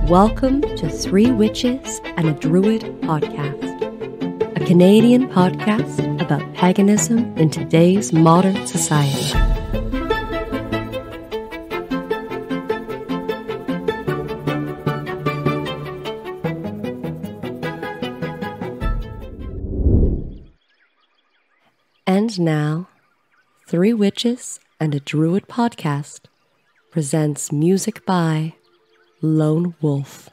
Welcome to Three Witches and a Druid podcast, a Canadian podcast about paganism in today's modern society. And now, Three Witches and a Druid podcast presents music by Lone Wolf.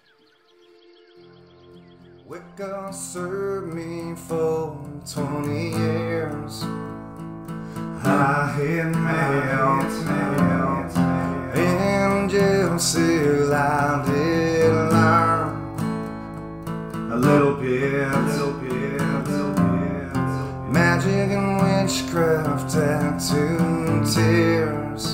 Wicca served me for 20 years. I had melt and just I did learn a little bit. Magic and witchcraft, tattooed tears.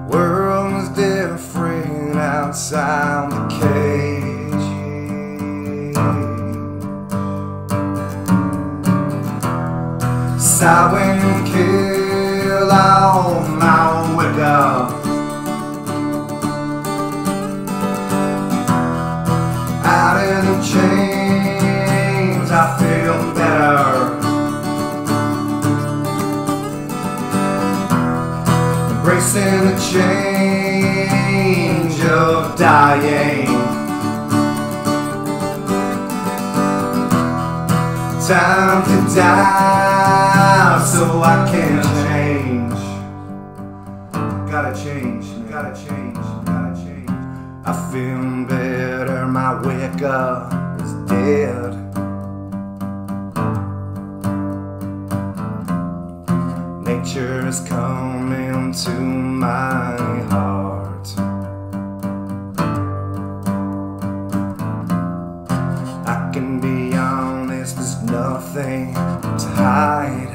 World was different outside the cage. So I went and killed all my Wicca. Out of the chains, I feel better. Embracing the change of dying. Time to die so I can change. Gotta change, gotta change, gotta change. I feel better, my Wicca is dead. Nature is coming to my heart. I can be honest, there's nothing to hide.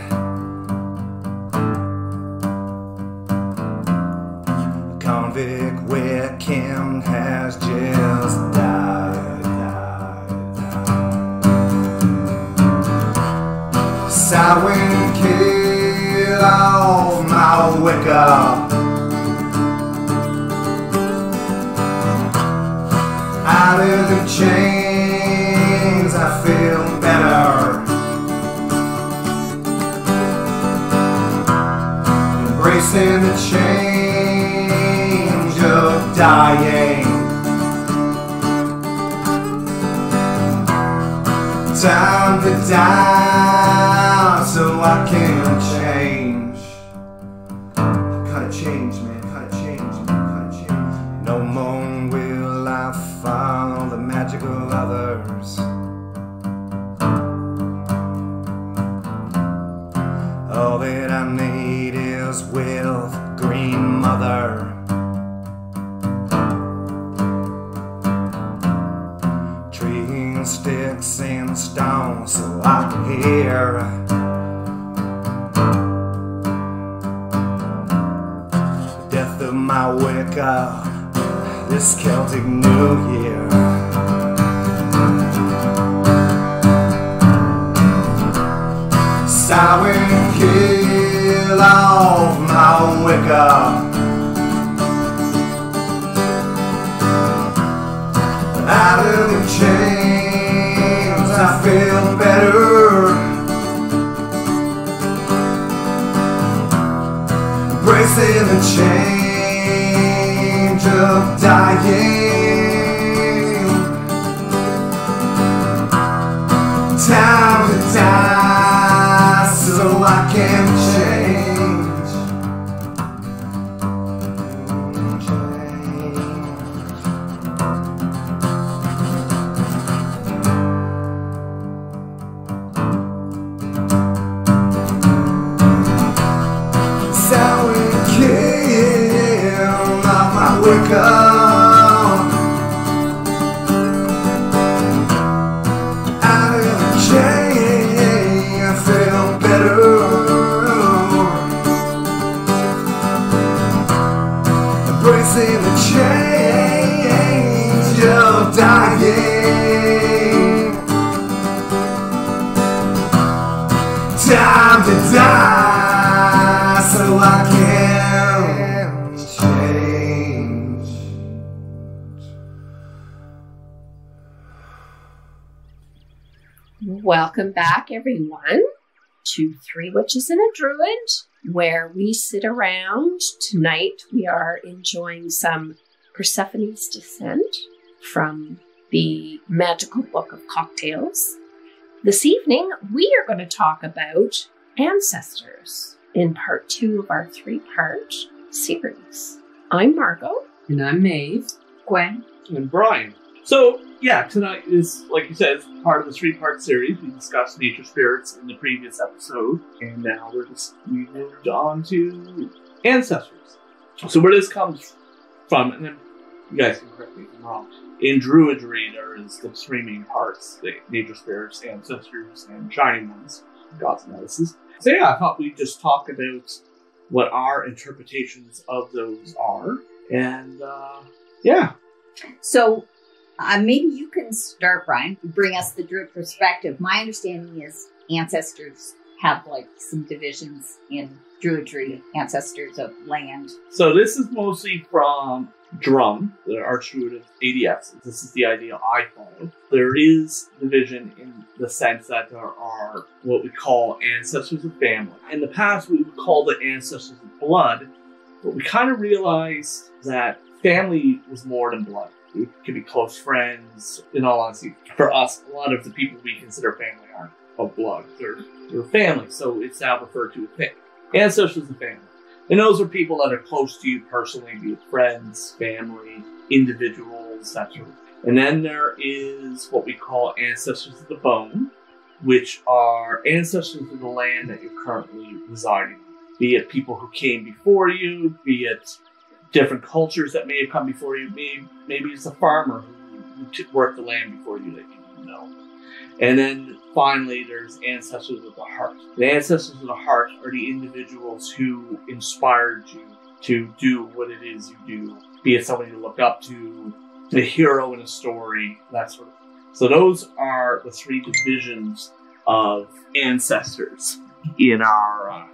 A convict Wiccan has just died. So I went and killed all my Wicca. Out of the chains, I feel better. Embracing the change of dying. Time to die so I can change. Gotta change, man, gotta change, man, gotta change. No more will I follow the magic of others. All that I need is with Green Mother. Trees, sticks, and stones so I can hear. The death of my Wicca, this Celtic New Year. So I went and killed all my Wicca. Out of the chains, I feel better. Embracing the change of dying. Time to die so I can change. So we killed off my Wicca. Embracing the change of dying. Time to die so I can change. Welcome back, everyone, to Three Witches and a Druid, where we sit around. Tonight, we are enjoying some Persephonie's Descent from the magical book of cocktails. This evening, we are going to talk about ancestors in part 2 of our 3-part series. I'm Margot. And I'm Maeve. Gwen. And Brian. So, yeah, tonight is, like you said, part of the 3-part series. We discussed nature spirits in the previous episode, and now we moved on to ancestors. So where this comes from, and then you guys can correct me if I'm wrong, in Druidry there is the 3 main parts, the nature spirits, ancestors, and shining ones, gods and goddesses. So yeah, I thought we'd just talk about what our interpretations of those are, and yeah. So maybe you can start, Brian, bring us the Druid perspective. My understanding is ancestors have like some divisions in Druidry, ancestors of land. So this is mostly from Drum, the Archdruid of ADS. This is the idea I follow. There is division in the sense that there are what we call ancestors of family. In the past, we would call the ancestors of blood, but we kind of realized that family was more than blood. It could be close friends. In all honesty, for us, a lot of the people we consider family aren't of blood. They're family, so it's now referred to as ancestors of family. And those are people that are close to you personally, be it friends, family, individuals, that sort of thing. And then there is what we call ancestors of the bone, which are ancestors of the land that you're currently residing in. Be it people who came before you, be it different cultures that may have come before you. Maybe it's a farmer who worked the land before you that you didn't know. And then finally, there's ancestors of the heart. The ancestors of the heart are the individuals who inspired you to do what it is you do. Be it someone you look up to, the hero in a story, that sort of thing. So those are the 3 divisions of ancestors in our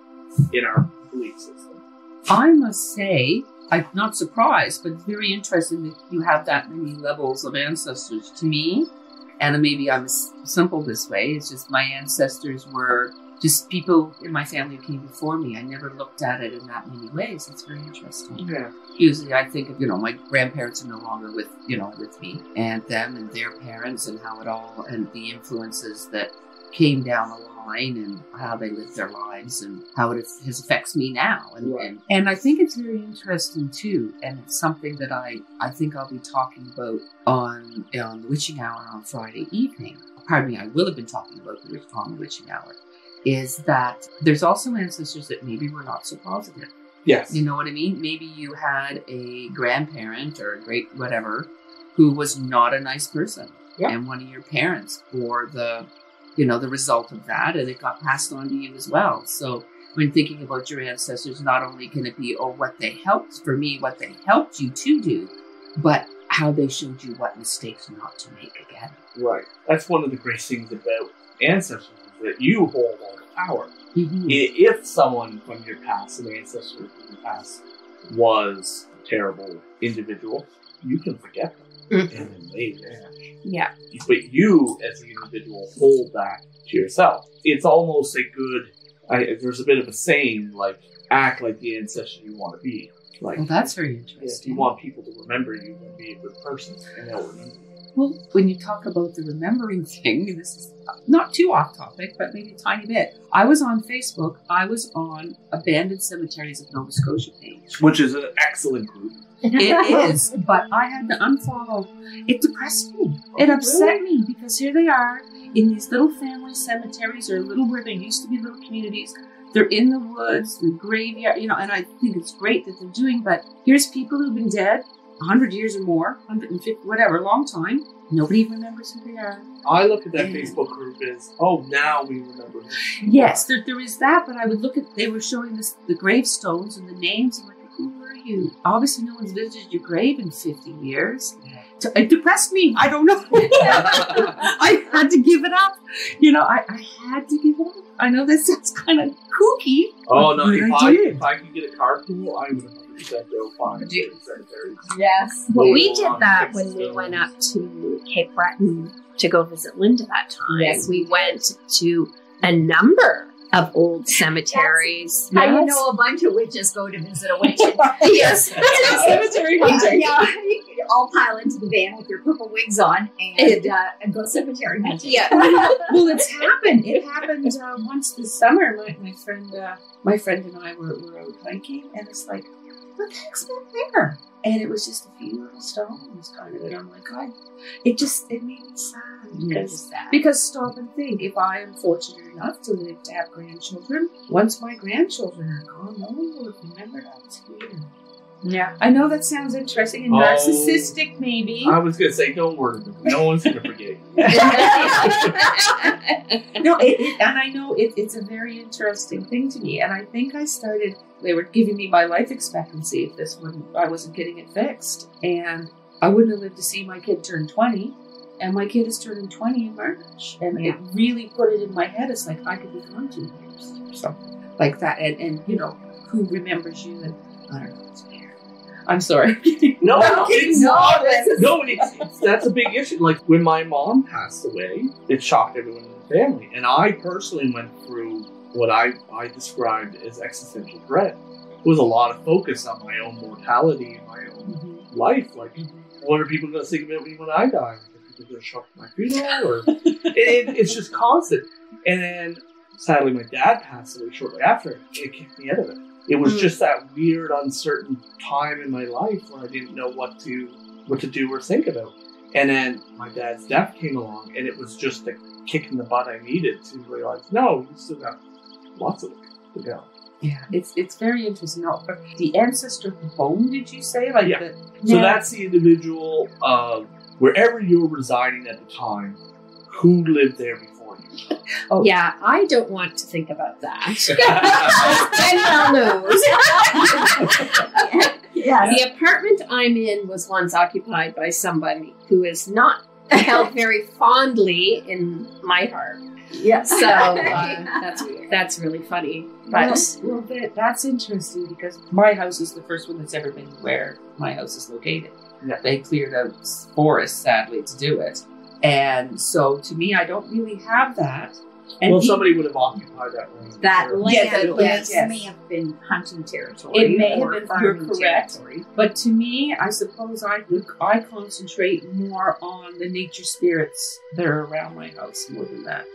belief system. I must say, I'm not surprised, but very interesting that you have that many levels of ancestors. To me, and maybe I'm simple this way, it's just my ancestors were just people in my family who came before me. I never looked at it in that many ways. It's very interesting. Yeah. Usually I think of, my grandparents are no longer with me, and them and their parents and how it all, and the influences that came down the line and how they lived their lives and how it affects me now. And I think it's very interesting too. And it's something that I think I'll be talking about on the Witching Hour on Friday evening. Pardon me, I will have been talking about on the Witching Hour. Is that there's also ancestors that maybe were not so positive. Yes. You know what I mean? Maybe you had a grandparent or a great whatever who was not a nice person. Yeah. And one of your parents bore the result of that, and it got passed on to you as well. So when thinking about your ancestors, not only can it be, what they helped you to do, but how they showed you what mistakes not to make again. Right. That's one of the great things about ancestors, is that you hold all the power. Mm-hmm. If someone from your past, an ancestor from your past, was a terrible individual, you can forget them. Mm-hmm. And then they vanish. Yeah. But you, as an individual, hold that to yourself. It's almost a good, there's a bit of a saying, like, act like the ancestor you want to be. Like, well, that's very interesting. You want people to remember you and be a good person, and they'll remember you. Well, when you talk about the remembering thing, this is not too off topic, but maybe a tiny bit. I was on Facebook. I was on Abandoned Cemeteries of Nova Scotia page. Which is an excellent group. It is, but I had to unfollow. It depressed me. It upset me because here they are in these little family cemeteries, or where there used to be little communities. They're in the woods, the graveyard, and I think it's great that they're doing, but here's people who've been dead 100 years or more, 150, whatever, long time. Nobody even remembers who they are. I look at that Facebook group as, now we remember. Yes, there is that, but I would look at, they were showing us the gravestones and the names. I'm like, who are you? Obviously, no one's visited your grave in 50 years. So it depressed me. I don't know. I had to give it up. I had to give it up. I know this sounds kind of kooky, Oh no! Good idea. If I could get a carpool, I would 100% go find cemeteries. Yes. Well, we Load did on that fixed when we stones. went up to Cape Breton to go visit Linda that time. Yes, we went to a number of old cemeteries. How you know a bunch of witches go to visit a witch? Yes. Cemetery hunting. Yeah, you can all pile into the van with your purple wigs on and go cemetery hunting. Yeah. Well, it's happened. It happened once this summer. My friend and I were out hiking, and it's like, what the heck's back there? And it was just a few little stones, kind of. And I'm like, it made me sad because stop and think. If I am fortunate enough to live to have grandchildren, once my grandchildren are gone, no one will have remembered I was here. Yeah. I know that sounds interesting and Oh. narcissistic, maybe. I was gonna say, don't worry. No one's gonna forget you. No, and I know it's a very interesting thing to me. And I think they were giving me my life expectancy if I wasn't getting it fixed. And I wouldn't have lived to see my kid turn 20. And my kid is turning 20 in March. And it really put it in my head. It's like, I could be gone 2 years or something like that. And you know, who remembers you? And I don't know, it's weird. I'm sorry. No, it's that's a big issue. Like when my mom passed away, it shocked everyone in the family, and I personally went through what I described as existential dread. It was a lot of focus on my own mortality and my own life. Like, what are people going to think about me when I die? Are people going to show up at my funeral? Or it's just constant. And then sadly, my dad passed away shortly after. It kicked me out of it. It was just that weird, uncertain time in my life where I didn't know what to do or think about. And then my dad's death came along, and it was just the kick in the butt I needed to realize, no, you still got lots of it to go. Yeah, it's very interesting. Now, the ancestor home, did you say? Like Yeah. So that's the individual, wherever you're residing at the time, who lived there before you. Oh. Yeah, I don't want to think about that. Ben well knows. Yeah. The apartment I'm in was once occupied by somebody who is not held very fondly in my heart. Yes. So that's really funny. But Well, that's interesting because my house is the first one that's ever been where my house is located. Yeah. They cleared out forests, sadly, to do it. And so, to me, I don't really have that. And Well, somebody would have occupied that land. That Sure. land Yes. may have been hunting territory. It may or have been, farming you're correct. territory. But to me, I suppose I concentrate more on the nature spirits that are around my house more than that.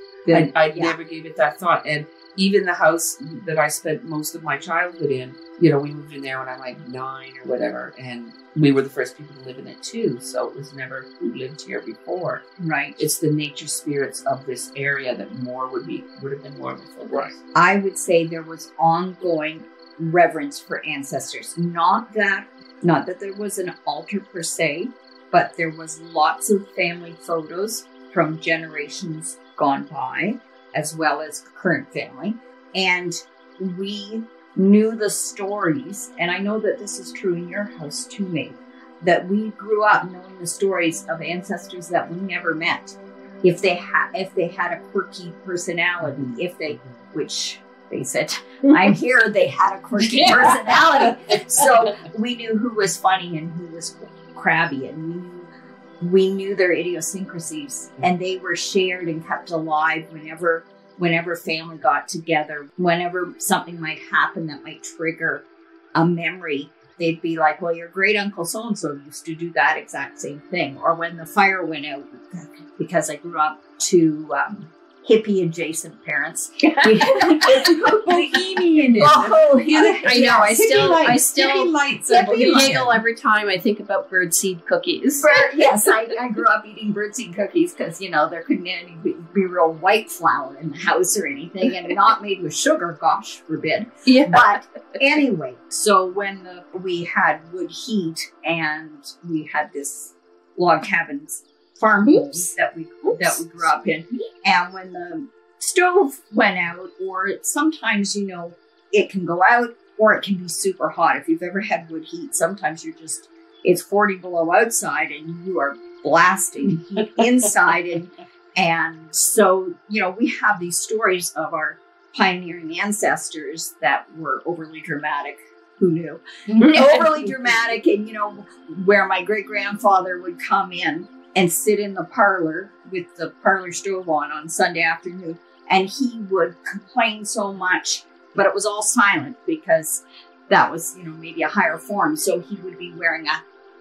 I never gave it that thought. And even the house that I spent most of my childhood in, you know, we moved in there when I'm like 9 or whatever, and we were the first people to live in it too. So it was never who lived here before. Right. It's the nature spirits of this area that would have been more of a focus. Right. I would say there was ongoing reverence for ancestors. Not that there was an altar per se, but there was lots of family photos from generations gone by, as well as current family. And we knew the stories, and I know that this is true in your house too, Maeve, that we grew up knowing the stories of ancestors that we never met. If they had a quirky personality, which they said, I'm here, they had a quirky personality. So we knew who was funny and who was crabby, and we knew their idiosyncrasies, and they were shared and kept alive whenever family got together. Whenever something might happen that might trigger a memory, they'd be like, well, your great uncle so-and-so used to do that exact same thing. Or when the fire went out, because I grew up to hippie adjacent parents. Bohemian. Oh, yeah. I know. I still Hippie giggle every time I think about birdseed cookies. Yes, I grew up eating birdseed cookies because, there couldn't be real white flour in the house or anything, and not made with sugar, gosh forbid. Yeah. But anyway, so when we had wood heat and we had this log cabins farm homes that we grew up in, and when the stove went out, or sometimes it can go out or it can be super hot. If you've ever had wood heat, sometimes it's 40 below outside and you are blasting heat inside, and so we have these stories of our pioneering ancestors that were overly dramatic. Who knew? Overly dramatic, and where my great grandfather would come in and sit in the parlor with the parlor stove on Sunday afternoon, and he would complain so much, but it was all silent because that was maybe a higher form. So he would be wearing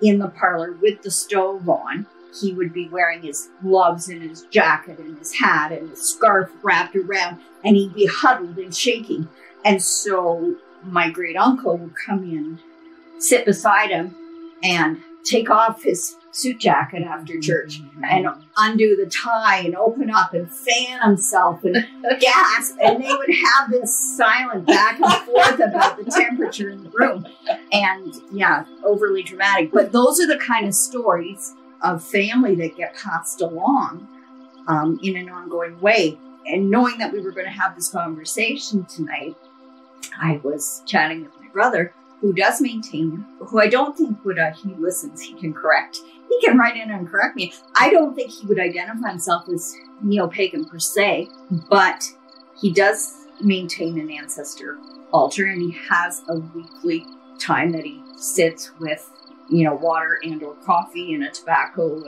in the parlor with the stove on. He would be wearing his gloves and his jacket and his hat and his scarf wrapped around, and he'd be huddled and shaking. And so my great uncle would come in, sit beside him, and take off his suit jacket after church and undo the tie and open up and fan himself and gasp. And they would have this silent back and forth about the temperature in the room. And yeah, overly dramatic. But those are the kind of stories of family that get passed along in an ongoing way. And knowing that we were going to have this conversation tonight, I was chatting with my brother, who does maintain, who I don't think would, he listens, he can correct. He can write in and correct me. I don't think he would identify himself as neo-pagan per se, but he does maintain an ancestor altar, and he has a weekly time that he sits with, water and or coffee and a tobacco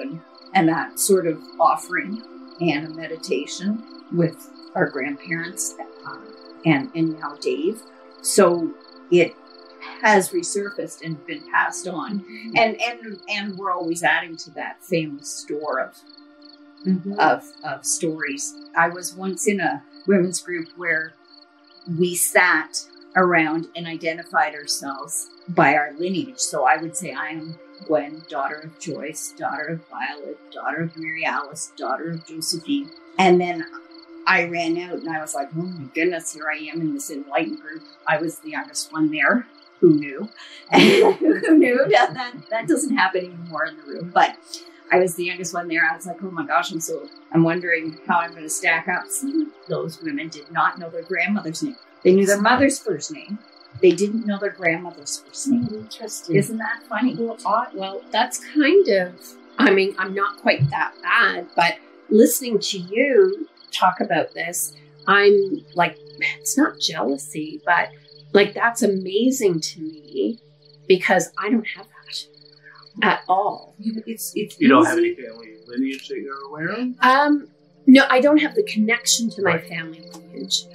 and that sort of offering and a meditation with our grandparents and now Dave. So it has resurfaced and been passed on, and we're always adding to that family store of stories. I was once in a women's group where we sat around and identified ourselves by our lineage. So I would say I am Gwen, daughter of Joyce, daughter of Violet, daughter of Mary Alice, daughter of Josephine. And then I ran out and I was like, oh my goodness, here I am in this enlightened group. I was the youngest one there. Who knew? Who knew? That doesn't happen anymore in the room. But I was the youngest one there. I was like, oh my gosh, I'm wondering how I'm going to stack up. Some of those women did not know their grandmother's name. They knew their mother's first name. They didn't know their grandmother's first name. Interesting. Isn't that funny? Well, that's kind of, I'm not quite that bad, but listening to you talk about this, I'm like, it's not jealousy, but like, that's amazing to me because I don't have that at all. It's you don't have any family lineage that you're aware of? No, I don't have the connection to my family lineage.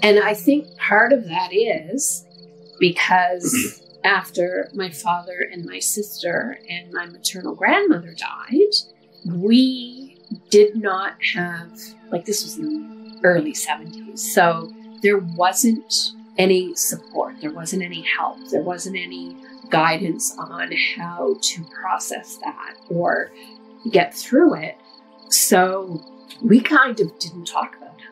And I think part of that is because after my father and my sister and my maternal grandmother died, we did not have, like, this was in the early 70s. So there wasn't any support. There wasn't any help. There wasn't any guidance on how to process that or get through it. So we kind of didn't talk about it.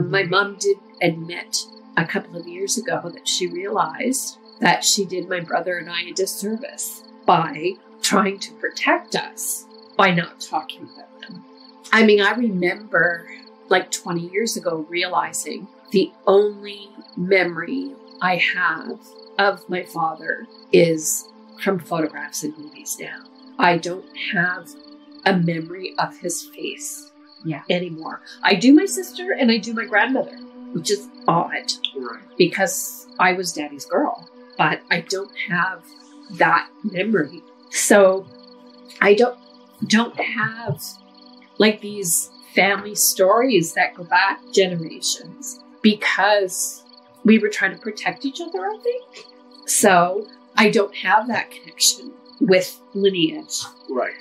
My mom did admit a couple of years ago that she realized that she did my brother and I a disservice by trying to protect us by not talking about them. I remember like 20 years ago realizing the only memory I have of my father is from photographs and movies now. I don't have a memory of his face anymore. I do my sister and I do my grandmother, which is odd because I was daddy's girl, but I don't have that memory. So I don't have like these family stories that go back generations because we were trying to protect each other, I think. So I don't have that connection with lineage. Right.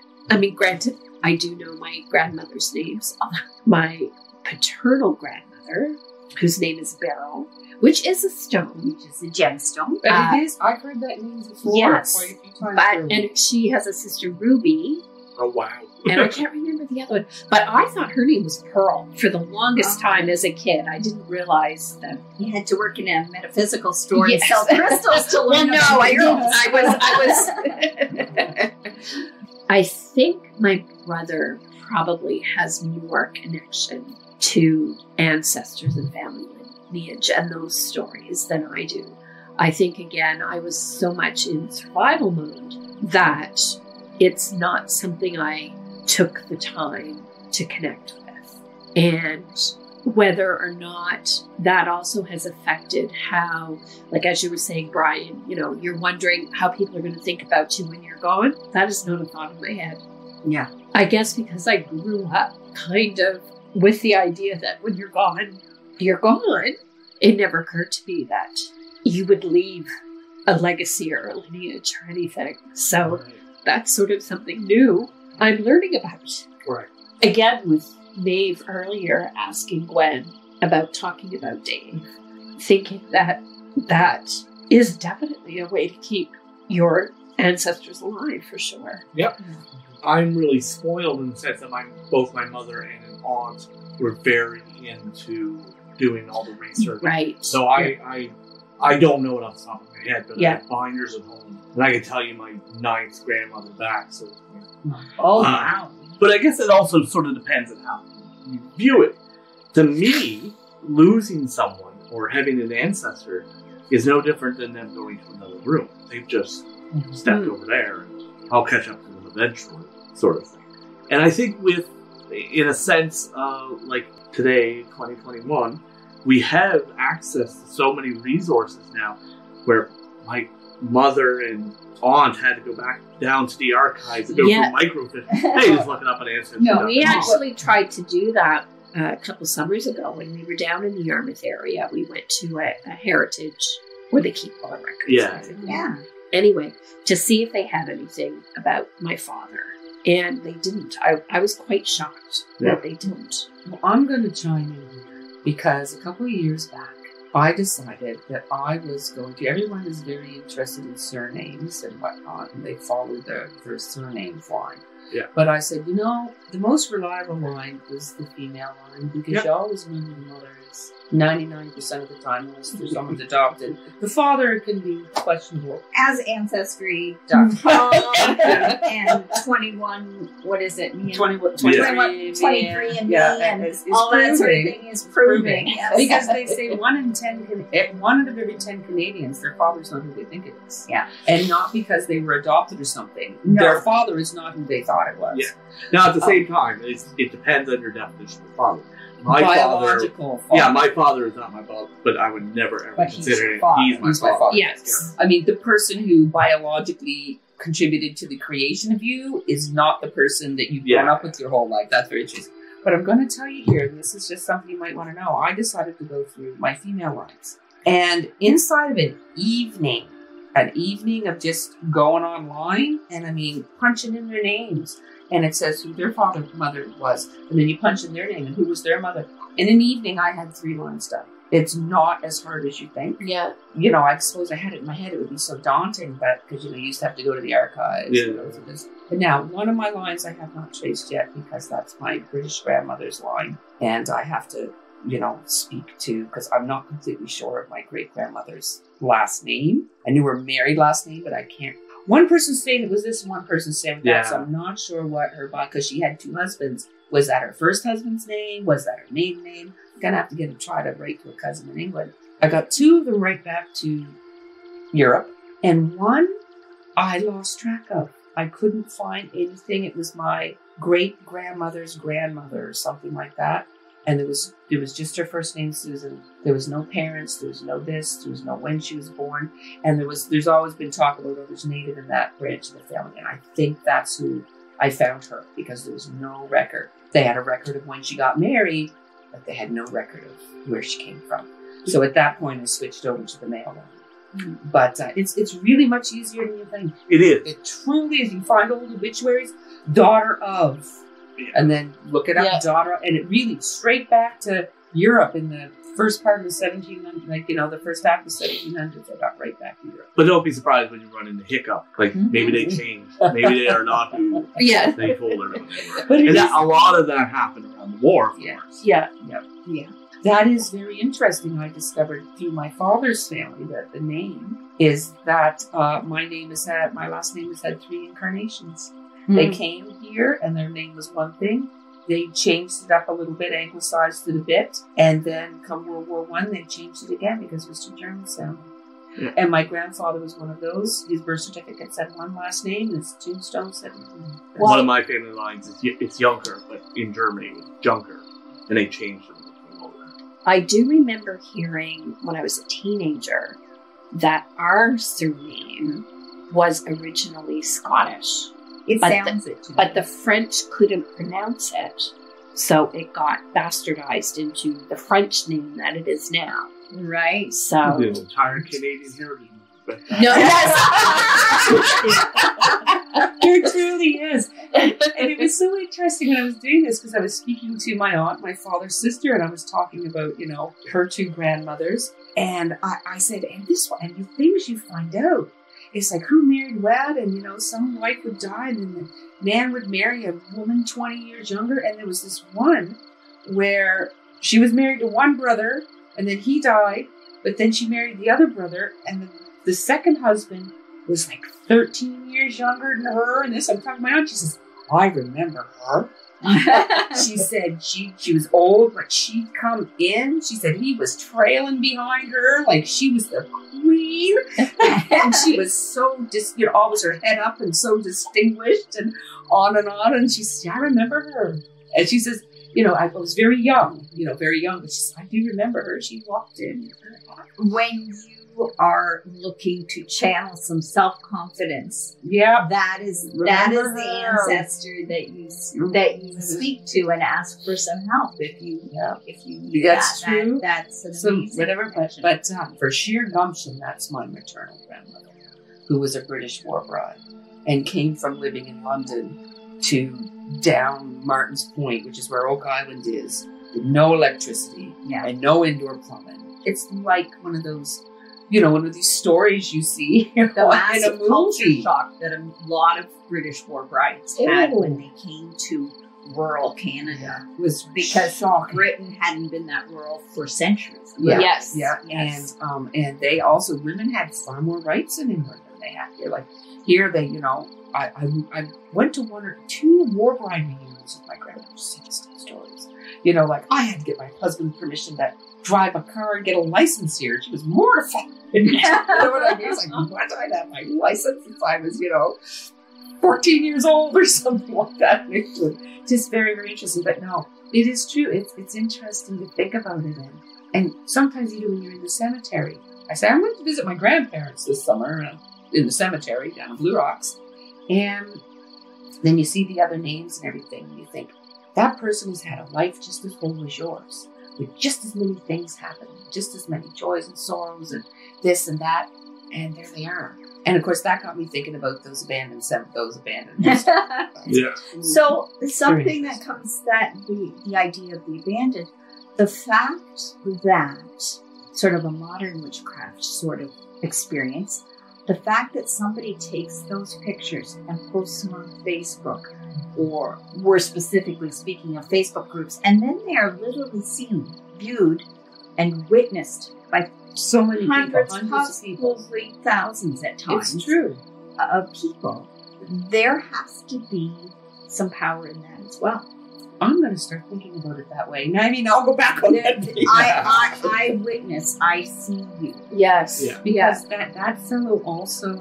Granted, I do know my grandmother's names. My paternal grandmother, whose name is Beryl, which is a stone, which is a gemstone. It is. I've heard that name before. Yes, quite a few times. And she has a sister, Ruby. Oh, wow. And I can't remember the other one. But I thought her name was Pearl for the longest time as a kid. I didn't realize that. You had to work in a metaphysical store and sell crystals to learn. Well, no, I was. I think my brother probably has more connection to ancestors and family lineage and those stories than I do. I think, again, I was so much in survival mode that it's not something I took the time to connect with. And whether or not that also has affected how, like as you were saying, Brian, you're wondering how people are going to think about you when you're gone. That is not a thought in my head. Yeah. I guess because I grew up kind of with the idea that when you're gone, you're gone. It never occurred to me that you would leave a legacy or a lineage or anything. So that's sort of something new I'm learning about. Right. Again, with Maeve earlier asking Gwen about talking about Dave, thinking that that is definitely a way to keep your ancestors alive for sure. Yep. I'm really spoiled in the sense that both my mother and an aunt were very into doing all the research. Right. So I don't know it off the top of my head, but I Yeah. have binders at home, and I can tell you my ninth grandmother back. So, Oh, wow. but I guess it also sort of depends on how you view it. To me, losing someone or having an ancestor is no different than them going to another room. They've just stepped over there, and I'll catch up to them eventually, sort of thing. And I think in a sense, like today, 2021, we have access to so many resources now where my mother and aunt had to go back down to the archives and go through microfiche. Hey, just looking up an ancestor. No, We actually tried to do that a couple summers ago when we were down in the Yarmouth area. We went to a heritage where they keep all the records. Yeah. and everything. Yeah. Anyway, to see if they had anything about my father. And they didn't. I was quite shocked that they didn't. Well, I'm going to chime in here because a couple of years back, I decided that I was going to. Everyone is very interested in surnames and whatnot, and they follow their surname line. Yeah. But I said, the most reliable line is the female line because you always know the mother is 99% of the time, unless there's someone's adopted. The father can be questionable. As Ancestry.com and 21, what is it? 23 and me and it's all that sort of proving. thing is proving. Yes. Because they say 1 out of every 10 Canadians, their father's not who they think it is. Yeah. And not because they were adopted or something. No. Their father is not who they thought it was. Yeah. Now, at the same time, it depends on your definition of father. Biological father. Yeah, my father is not my father, but I would never ever But he's consider your it. father. He's my He's my father. father. Yes. I mean, the person who biologically contributed to the creation of you is not the person that you've grown up with your whole life. That's very true. But I'm going to tell you here, and this is just something you might want to know. I decided to go through my female lines. And inside of an evening of just going online and punching in their names. And it says who their mother was. And then you punch in their name and who was their mother. In an evening, I had 3 lines done. It's not as hard as you think. Yeah. I suppose I had it in my head. It would be so daunting, but because, you used to have to go to the archives and go through this. But now, one of my lines I have not traced yet because that's my British grandmother's line. And I have to, speak to, because I'm not completely sure of my great-grandmother's last name. I knew her married last name, but I can't. One person's saying it was this, one person's saying that, so I'm not sure what her, because she had 2 husbands. Was that her first husband's name? Was that her maiden name? I'm going to have to try to write to a cousin in England. I got 2 of them right back to Europe, and one I lost track of. I couldn't find anything. It was my great-grandmother's grandmother or something like that. And it was just her first name, Susan. There was no parents. There was no this. There was no when she was born. And there's always been talk about others native in that branch of the family. And I think that's who I found her because there was no record. They had a record of when she got married, but they had no record of where she came from. So at that point, I switched over to the male line. But it's really much easier than you think. It is. It truly is. You find old obituaries, daughter of. And then look it up, daughter, and it really straight back to Europe in the first part of the 1700s, the first half of the 1700s. I got right back to Europe. But don't be surprised when you run into hiccup. Like maybe they changed. Maybe they are not who they told her they were. But a lot of that happened around the war, of course. Yeah. That is very interesting. I discovered through my father's family that the name is that my last name has had 3 incarnations. They came here and their name was one thing. They changed it up a little bit, anglicized it a bit. And then come World War I, they changed it again because it was too German sounding. Yeah. And my grandfather was one of those. His birth certificate said one last name and his tombstone said one of my family lines is it's Junker, but in Germany it was Junker. And they changed it. I do remember hearing when I was a teenager that our surname was originally Scottish. It sounds it to me. But the French couldn't pronounce it, so it got bastardized into the French name that it is now. Right. So The entire Canadian heritage. But no, There truly is. And it was so interesting when I was doing this because I was speaking to my aunt, my father's sister, and I was talking about, her two grandmothers. And I said, and this one, and the things you find out, it's like who married what, and, some wife would die, and then the man would marry a woman 20 years younger. And there was this one where she was married to one brother, and then he died, but then she married the other brother, and the second husband was like 13 years younger than her. And this, I'm talking to my aunt. She says, I remember her. She said she was old, but she'd come in. She said he was trailing behind her like she was the queen. And she was so, always her head up and so distinguished and on. And she said, I remember her. And she says, I was very young, but she said, I do remember her. She walked in. When you are looking to channel some self-confidence, Yeah. that is Remember the her. ancestor that you speak to and ask for some help if you need That's that. true. That's an So amazing whatever, connection. but for sheer gumption, that's my maternal grandmother, who was a British war bride and came from living in London to down Martin's Point, which is where Oak Island is, with no electricity Yeah. and no indoor plumbing. It's like one of those, one of these stories you see the in a massive culture movie. shock that a lot of British war brides had when they came to rural Canada Was because shocking. Britain hadn't been that rural for centuries. Yeah. Yes. Yeah. Yes. And they also, women had far more rights in England than they had here. Like here they, I went to one or two war bride reunions with my grandmother's stories. Like I had to get my husband's permission to drive a car and get a license here. She was mortified. You know what I mean? It's like, what? I'd have my license since I was, 14 years old or something like that in England. Just very, very interesting. But no, it is true. It's interesting to think about it. And sometimes even when you're in the cemetery, I say, I went to visit my grandparents this summer in the cemetery down in Blue Rocks. And then you see the other names and everything. And you think, that person has had a life just as full as yours, with just as many things happening, just as many joys and sorrows and this and that. And there they are. And of course, that got me thinking about those abandoned. Yeah. So something that comes the idea of the abandoned, the fact that sort of a modern witchcraft sort of experience, the fact that somebody takes those pictures and posts them on Facebook, or we're specifically speaking of Facebook groups, and then they are literally seen, viewed, and witnessed by So many hundreds people, hundreds of people. possibly thousands at times. It's true. Of people, there has to be some power in that as well. I'm going to start thinking about it that way. I mean, I'll go back on that. I witness, I see you. Yes. Yeah. Because that fellow also,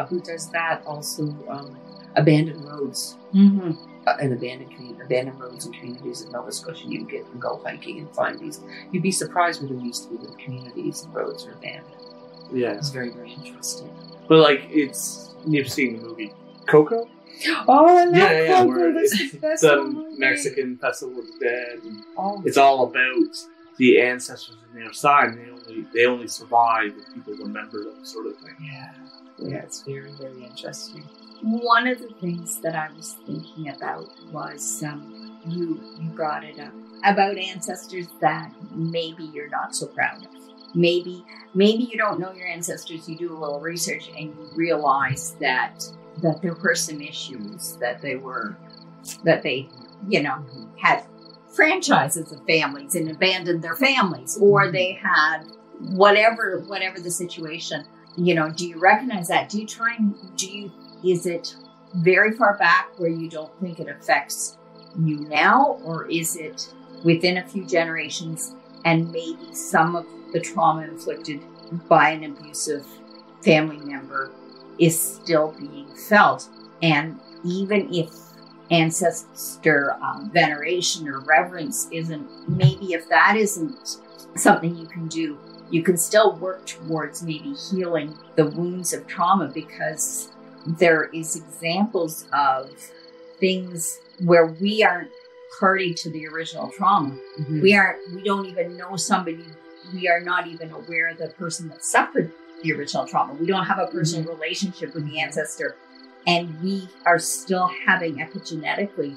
who does that, also abandoned roads Mm-hmm. and abandoned roads and communities in Nova Scotia. You can go hiking and find these. You'd be surprised where there used to be little communities and roads are abandoned. Yeah. It's very, very interesting. But you've seen the movie Coco? Oh, I love Yeah, Coco. where That's it's the best the movie. Mexican Festival of the Dead. And Oh, it's all about the ancestors on their side. And they only survive if people remember them, sort of thing. yeah, it's very, very interesting. One of the things that I was thinking about was you brought it up about ancestors that maybe you're not so proud of. Maybe you don't know your ancestors. You do a little research and you realize that there were some issues, that they had franchises of families and abandoned their families, or they had whatever the situation. Do you recognize that? Is it very far back where you don't think it affects you now, or is it within a few generations and maybe some of the trauma inflicted by an abusive family member is still being felt? And even if ancestor veneration or reverence isn't, maybe if that isn't something you can do, you can still work towards maybe healing the wounds of trauma, because there is examples of things where we aren't party to the original trauma. Mhm. We don't even know somebody. We are not even aware of the person that suffered the original trauma. We don't have a personal relationship with the ancestor. And we are still having epigenetically,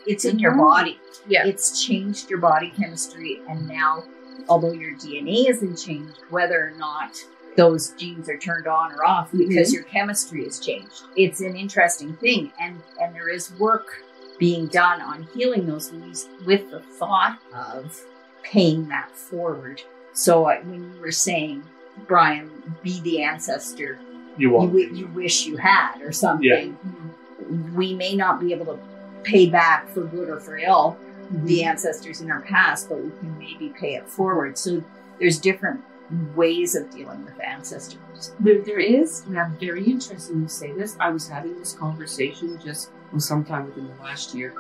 it's in your body. Yeah. It's changed your body chemistry. And now, although your DNA isn't changed, whether or not those genes are turned on or off, because your chemistry has changed. It's an interesting thing. And there is work being done on healing those wounds with the thought of paying that forward. So when you were saying, Brian, be the ancestor You want. you wish you had or something, we may not be able to pay back for good or for ill the ancestors in our past, but we can maybe pay it forward. So there's different ways of dealing with ancestors. There is, and I'm very interested you say this. I was having this conversation just sometime within the last year.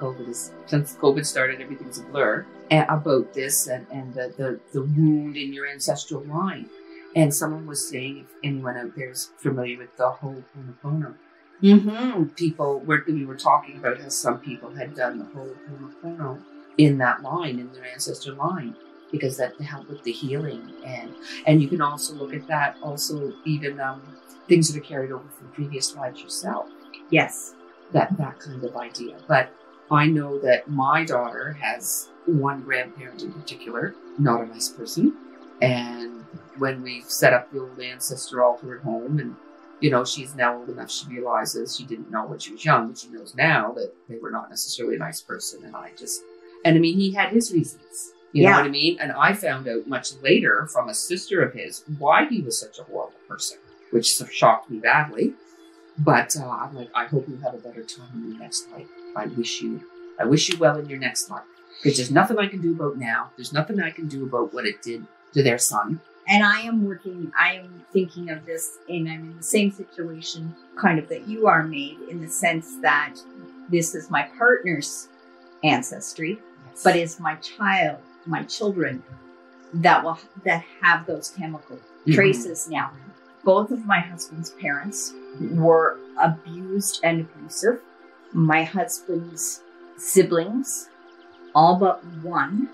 Since COVID started, everything's a blur, about this and the wound in your ancestral line. And someone was saying, if anyone out there is familiar with the Ho'oponopono, we were talking about how some people had done the Ho'oponopono in that line, in their ancestor line, because that helped with the healing. And you can also look at that, also even things that are carried over from previous lives yourself. Yes. That kind of idea. But I know that my daughter has one grandparent in particular, not a nice person. And when we set up the old ancestor altar at home, and she's now old enough, she realizes she didn't know when she was young, but she knows now that they were not necessarily a nice person. And I mean, he had his reasons, you know what I mean? And I found out much later from a sister of his why he was such a horrible person, which shocked me badly. But I'm like, I hope you have a better time in your next life. I wish you well in your next life. Because there's nothing I can do about now. There's nothing I can do about what it did to their son. And I am thinking of this, and I'm in the same situation kind of that you are made, in the sense that this is my partner's ancestry, but it's my children that have those chemical traces now. Both of my husband's parents were abused and abusive. My husband's siblings, all but one,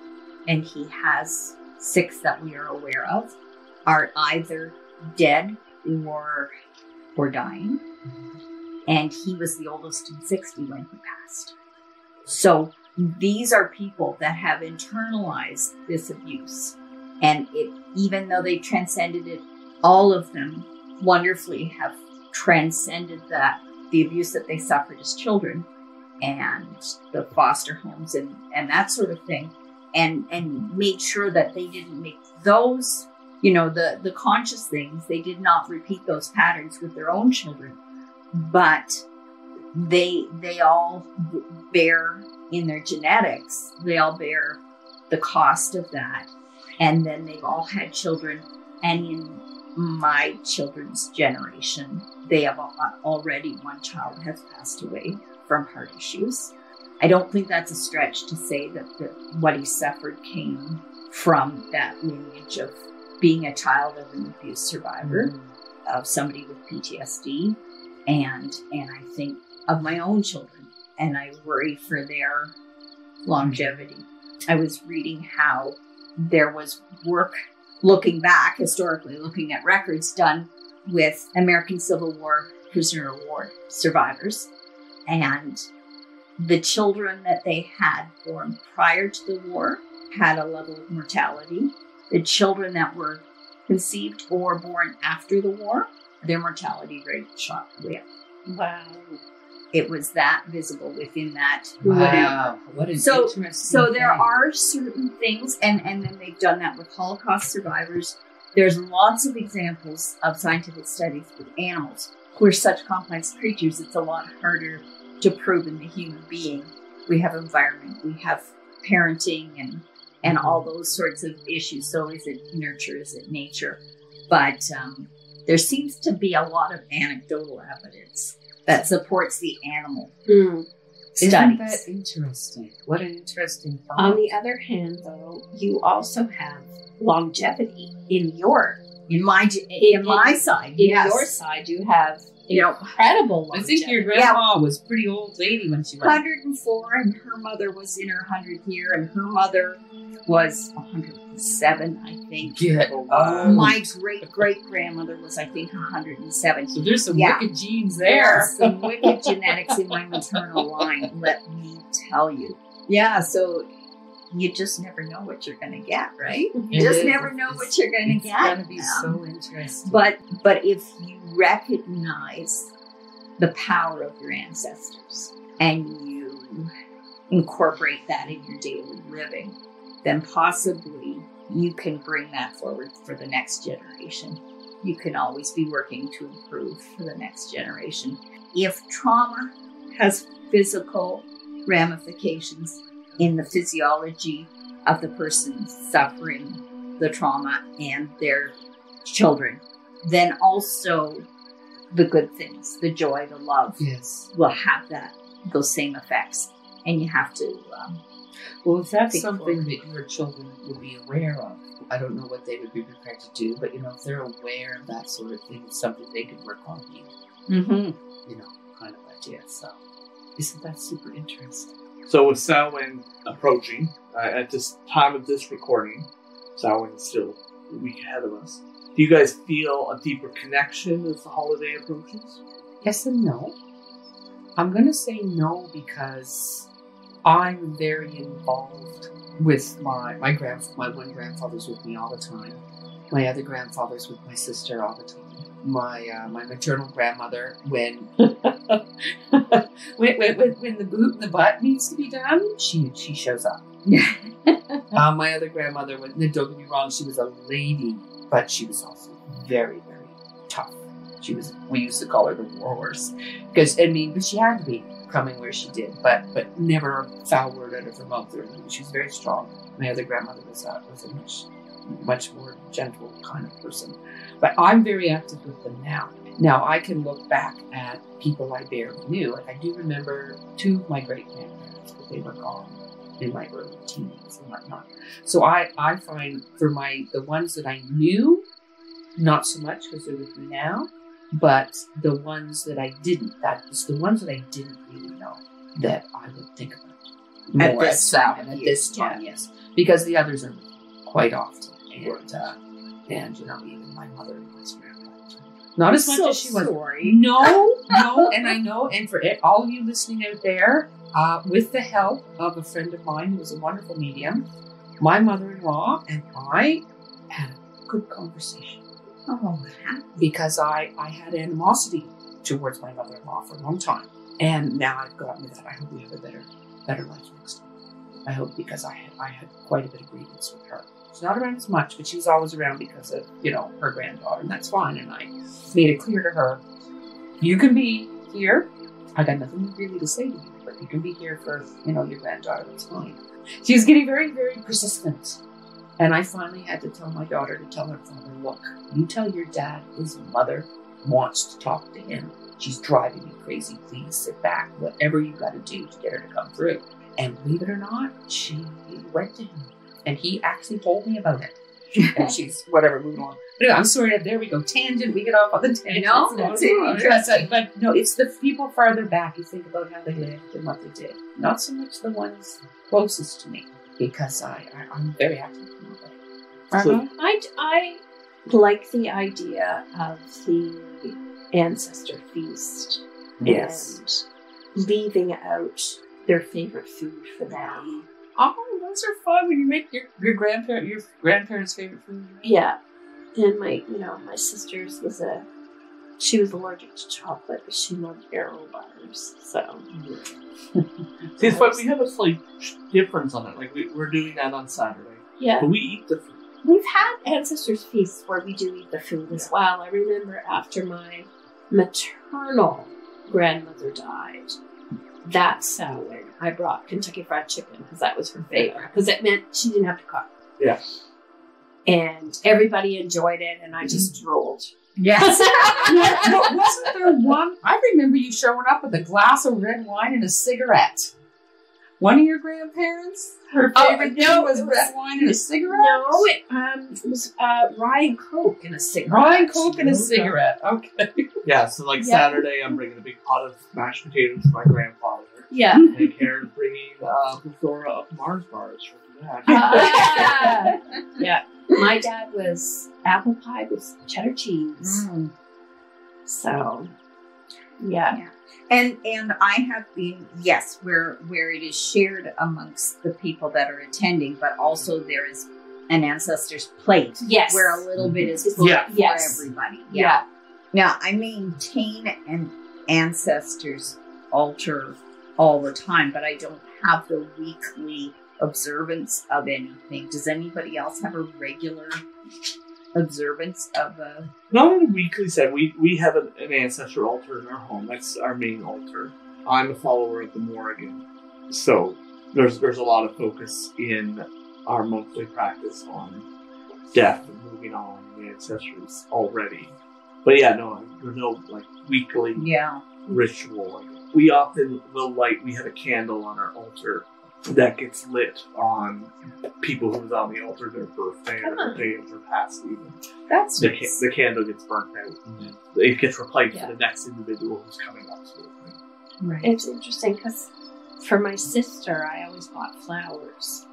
and he has 6 that we are aware of, are either dead or dying. And he was the oldest in 60 when he passed. So these are people that have internalized this abuse. And even though they transcended it, all of them wonderfully have transcended the abuse that they suffered as children, and the foster homes and that sort of thing, and made sure that they didn't make those, the conscious things, they did not repeat those patterns with their own children, but they all bear in their genetics, they all bear the cost of that. And then they've all had children, and in my children's generation, they have already, one child has passed away from heart issues. I don't think that's a stretch to say that what he suffered came from that lineage of being a child of an abuse survivor, of somebody with PTSD, and I think of my own children, and I worry for their longevity. I was reading how there was work looking back, historically, looking at records done with American Civil War prisoner of war survivors, and the children that they had born prior to the war had a level of mortality. The children that were conceived or born after the war, their mortality rate shot way up. Wow. It was that visible within that. Wow. What an interesting So there thing. are certain things, and then they've done that with Holocaust survivors. There's lots of examples of scientific studies with animals who are such complex creatures. It's a lot harder to prove in the human being. We have environment, we have parenting, and all those sorts of issues. So is it nurture, is it nature? But there seems to be a lot of anecdotal evidence that supports the animal studies. Isn't that interesting? What an interesting thought. On the other hand, though, you also have longevity in your In my side, in yes. your side. You have Yep. incredible I longevity. think your grandma was a pretty old lady when she went. 104, and her mother was in her 100th year, and her mother was 107, I think. Get My great-great-grandmother was, I think, 107. So there's some Yeah. wicked genes There there. are some wicked genetics in my maternal line, let me tell you. Yeah, so you just never know what you're going to get, right? You It just is. never know what you're going to It's get. gonna be so interesting. But if you recognize the power of your ancestors and you incorporate that in your daily living, then possibly you can bring that forward for the next generation. You can always be working to improve for the next generation. If trauma has physical ramifications in the physiology of the person suffering the trauma and their children, then also the good things, the joy, the love, yes. will have those same effects. And you have to Well, if that's think something forward. that your children will be aware of, I don't know what they would be prepared to do, but if they're aware of that sort of thing, it's something they could work on being, kind of idea. So, isn't that super interesting? So with Samhain approaching, at this time of this recording, Samhain is still a week ahead of us. Do you guys feel a deeper connection as the holiday approaches? Yes and no. I'm going to say no because I'm very involved with my one grandfather's with me all the time. My other grandfather's with my sister all the time. My maternal grandmother, when when the boot and the butt needs to be done, she shows up. My other grandmother, don't get me wrong, she was a lady, but she was also very, very tough. We used to call her the warhorse, but she had to be coming where she did, but never a foul word out of her mouth. She was very strong. My other grandmother was a much more gentle kind of person. But I'm very active with them now. Now I can look back at people I barely knew. Like I do remember two of my great grandparents, but they were gone in my early teens and whatnot. So I find for the ones that I knew, not so much because they're with me now, but the ones that I didn't, that is the ones that I didn't really know that I would think about At more this at this time, yes. Because the others are quite often. And even my mother was not as much as she was. Sorry. No, and I know, and for all of you listening out there, with the help of a friend of mine who was a wonderful medium, my mother-in-law and I had a good conversation. Oh, Because I had animosity towards my mother-in-law for a long time. And now I've gotten to that. I hope we have a better life next time. I hope, because I had quite a bit of grievance with her. She's not around as much, but she was always around because of, her granddaughter, and that's fine. And I made it clear to her, you can be here. I got nothing really to say to you, but you can be here for, your granddaughter, that's fine. She was getting very, very persistent. And I finally had to tell my daughter to tell her father, look, you tell your dad his mother wants to talk to him. She's driving me crazy. Please sit back. Whatever you got to do to get her to come through. And believe it or not, she went to him. And he actually told me about it. And she's, moving on. But anyway, I'm sorry, there we go. Tangent, we get off on the tangent. No, that's interesting. But no, it's the people farther back. You think about how they lived and what they did. Not so much the ones closest to me. Because I'm very active in that. So- I like the idea of the ancestor feast. Yes. And leaving out their favorite food for them. Oh, those are fun when you make your grandparents' favorite food. Right? Yeah. And my sister's she was allergic to chocolate, but she loved Aero bars. So. See, it's funny, we have a slight difference on it. Like, we're doing that on Saturday. Yeah. But we eat the food. We've had ancestors' feasts where we do eat the food as well. I remember after my maternal grandmother died, that Samhain, I brought Kentucky Fried Chicken because that was her favorite. Because it meant she didn't have to cook. Yeah. And everybody enjoyed it, and I just drooled Yes. Wasn't there one? I remember you showing up with a glass of red wine and a cigarette. One of your grandparents, her favorite thing was red wine and a cigarette? No, it was rye and Coke and a cigarette. Rye and Coke and a cigarette. Okay. Yeah, so like Saturday, I'm bringing a big pot of mashed potatoes to my grandfather. Yeah. And Karen's bringing a plethora of Mars bars from dad. Yeah. My dad was apple pie with cheddar cheese. So, yeah. And I have been, yes, where it is shared amongst the people that are attending, but also there is an ancestor's plate. Yes. Where a little bit is put for Yes. everybody. Yeah. Now, I maintain an ancestor's altar all the time, but I don't have the weekly observance of anything. Does anybody else have a regular observance of a... Not on a weekly set. We have an ancestor altar in our home. That's our main altar. I'm a follower of the Morrigan. So there's a lot of focus in our monthly practice on death and moving on the ancestors already. But yeah, no, there's no like weekly ritual. We often we have a candle on our altar that gets lit on people who's on the altar, their birthday or the day of their past even. That's the candle gets burnt out and then it gets replaced for the next individual who's coming up to it. right. It's interesting because for my sister, I always bought flowers,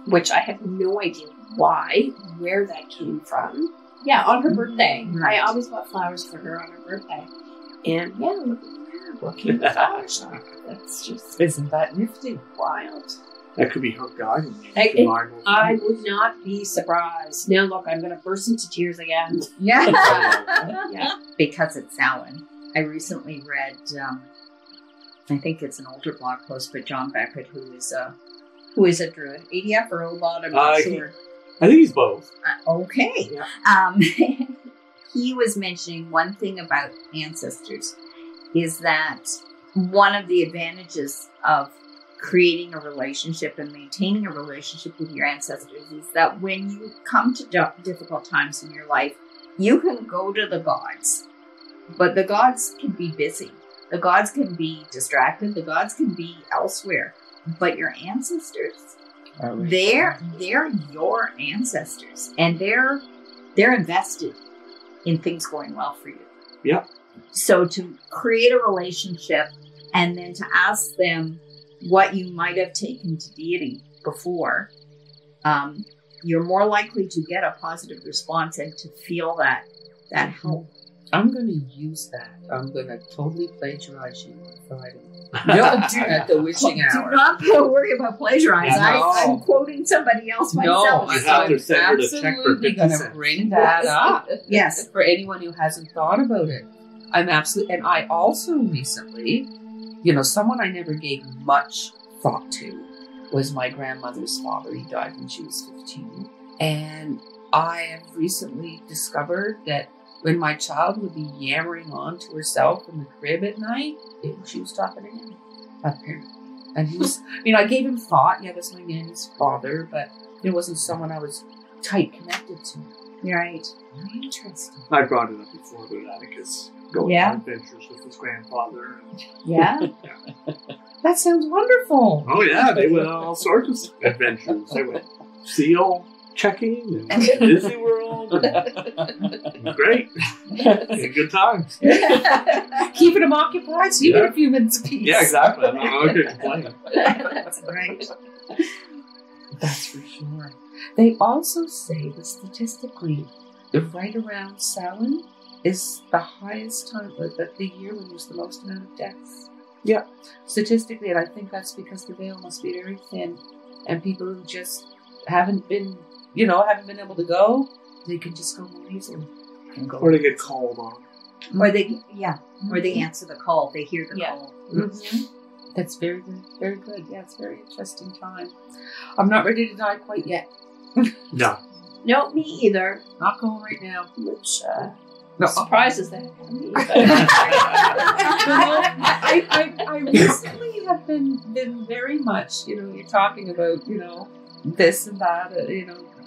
which I have no idea where that came from. Yeah, on her birthday. Right. I always bought flowers for her on her birthday. And yeah, look at that. What came the flower shop? That's just Isn't that nifty? wild. That could be her guiding you. I would not be surprised. Now, look, I'm going to burst into tears again. Yeah. Yeah. Because it's Samhain. I recently read, I think it's an older blog post, but John Beckett, who is a Druid, ADF or OLOD, I'm not sure. I think he's both. Okay. Yeah. He was mentioning one thing about ancestors is that one of the advantages of creating a relationship and maintaining a relationship with your ancestors is that when you come to difficult times in your life, you can go to the gods, but the gods can be busy. The gods can be distracted. The gods can be elsewhere, but your ancestors, they're your ancestors, and they're invested in things going well for you. Yeah. So to create a relationship and then to ask them what you might have taken to deity before, you're more likely to get a positive response and to feel that help. I'm going to use that. I'm going to totally plagiarize you on Friday. No, at the witching hour. Do not worry about plagiarizing. No. I'm quoting somebody else myself. You have to send her the check for absolutely 50 going to cents. bring that up. Yes. For anyone who hasn't thought about it. I'm absolutely, and I also recently, someone I never gave much thought to was my grandmother's father. He died when she was 15. And I have recently discovered that when my child would be yammering on to herself in the crib at night, she was talking to him, apparently. And he was, I gave him thought. Yeah, that's my nanny's father, but it wasn't someone I was tight connected to. Right. Very interesting. I brought it up before about Atticus going on adventures with his grandfather. Yeah. That sounds wonderful. Oh yeah, they went on all sorts of adventures. They went seal checking and Disney World. Great. Had good times. Keeping them occupied so you get a few minutes of peace. Yeah, exactly. I'm not going to complain. That's right. That's for sure. They also say that statistically, right around Samhain is the highest time, the year when there's the most amount of deaths. Yeah. Statistically, and I think that's because the veil must be very thin, and people who just haven't been able to go, they can just go more easily. Or they get called on. Or they answer the call. They hear the call. Mm-hmm. That's very good. Very good. Yeah, it's a very interesting time. I'm not ready to die quite yet. No. No, me either. Not going right now. Which No. surprises that. Me, I recently have been very much, you're talking about, this and that,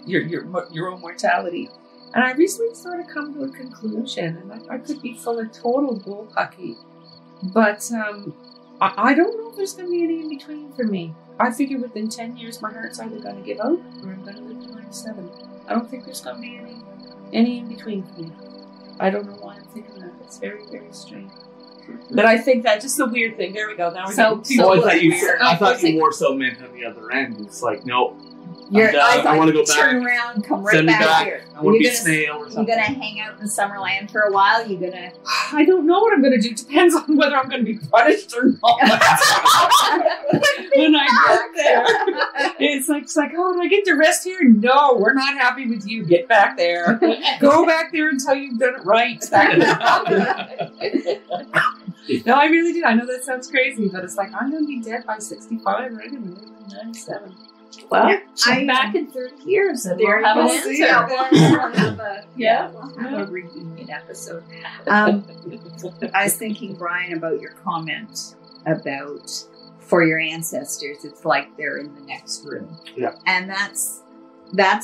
your own mortality. And I recently sort of come to a conclusion, and I could be full of total bullpucky, but I don't know if there's going to be any in between for me. I figure within 10 years, my heart's either going to give out or I'm going to live to 97. I don't think there's going to be any in between for me. I don't know why I'm thinking that. It's very, very strange. But I think that's just a weird thing. There we go. Now we're I thought you more so meant on the other end. It's like, nope. I want to go back. Turn around, come right Send me back back. here. I want to be a snail or You're something. gonna hang out in Summerland for a while. You're gonna. I don't know what I'm going to do. Depends on whether I'm going to be punished or not. When I get there, it's like, oh, do I get to rest here? No, we're not happy with you. Get back there. Go back there until you've done it right. No, I really do. I know that sounds crazy, but it's like I'm going to be dead by 65 or anyway, 97. Well, check back in 30 years and we'll have an answer. We'll have a reunion episode. I was thinking, Brian, about your comment about for your ancestors, it's like they're in the next room. Yeah. And that's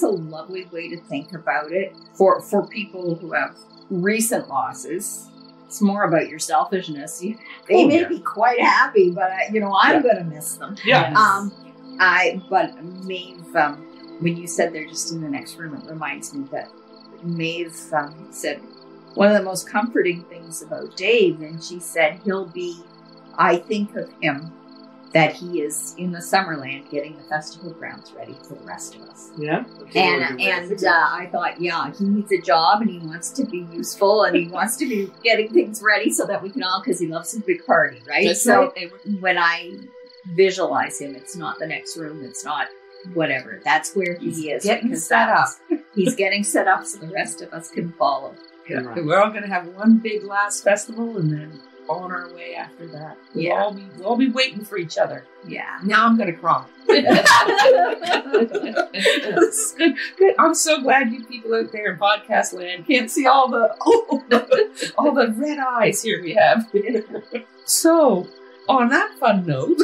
a lovely way to think about it. For people who have recent losses, it's more about your selfishness. They may be quite happy, but I'm going to miss them. Yeah. But Maeve, when you said they're just in the next room, it reminds me that Maeve said one of the most comforting things about Dave, and she said I think of him, that he is in the Summerland getting the festival grounds ready for the rest of us. Yeah. And I thought, he needs a job and he wants to be useful and he wants to be getting things ready so that we can all, because he loves a big party, right? That's so right. When I visualize him, it's not the next room, it's not whatever. That's where he is. Getting set up. He's getting set up so the rest of us can follow. Yeah. Right. We're all going to have one big last festival and then on our way after that. We'll all be waiting for each other. Yeah. Now I'm going to cry. This is good. I'm so glad you people out there in podcast land can't see all the red eyes here we have. So, on that fun note,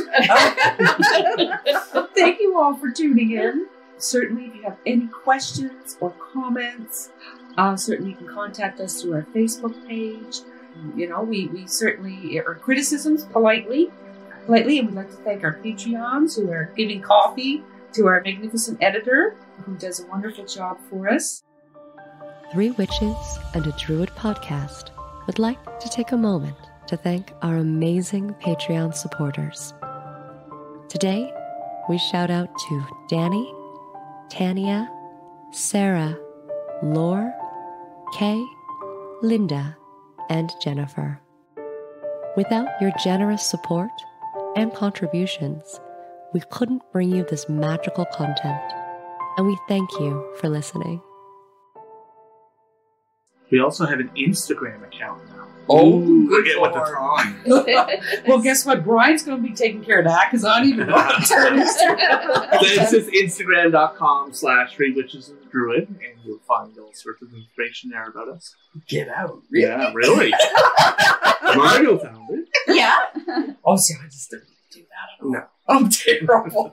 thank you all for tuning in. Certainly, if you have any questions or comments, certainly you can contact us through our Facebook page. We certainly, or criticisms politely, and we'd like to thank our Patreons who are giving coffee to our magnificent editor, who does a wonderful job for us. Three Witches and a Druid podcast would like to take a moment to thank our amazing Patreon supporters. Today, we shout out to Danny, Tanya, Sarah, Lore, Kay, Linda, and Jennifer. Without your generous support and contributions, we couldn't bring you this magical content, and we thank you for listening. We also have an Instagram account now. Good Forget what the Lord. time. Well, guess what? Brian's going to be taking care of that because I don't even know how to turn Instagram. This is Instagram.com/3witchesandadruid, and you'll find all sorts of information there about us. Get out. Really? Yeah, really. Mario found it. Yeah. Oh, see, I just didn't do that at all. No. I'm terrible.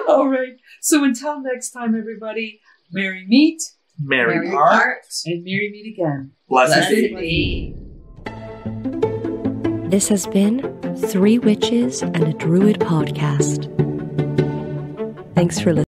All right. So until next time, everybody, merry meet, Merry Heart. and merry meet again. Blessed be. be. This has been Three Witches and a Druid podcast. Thanks for listening.